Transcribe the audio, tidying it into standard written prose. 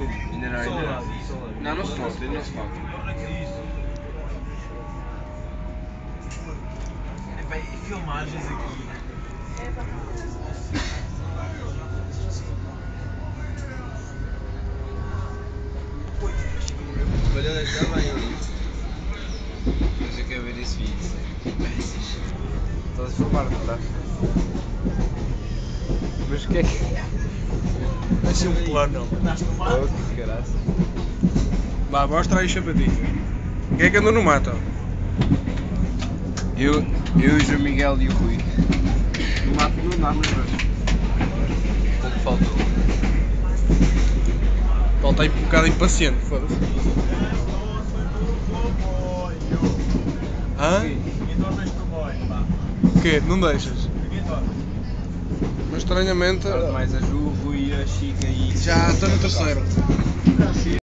bocadinho. Ainda não, ainda não. Não, não se pode, ainda não se pode. E filmagens aqui. Olha, já vai ali. Mas eu quero ver esse vídeo. Estás a filmar, não estás? Mas o que é que. Vai ser um plano. Oh, que caralho. Vá, mostra aí o chapadinho. Quem é que andou no mato? Eu, o João Miguel e o Rui. No mato não dá, mas vamos. Pouco faltou. Ele está um bocado impaciente, foda-se. Hã? O quê? Não deixas? Mas estranhamente. Mais a Ju, o Rui, a Chica e. Já estou no terceiro.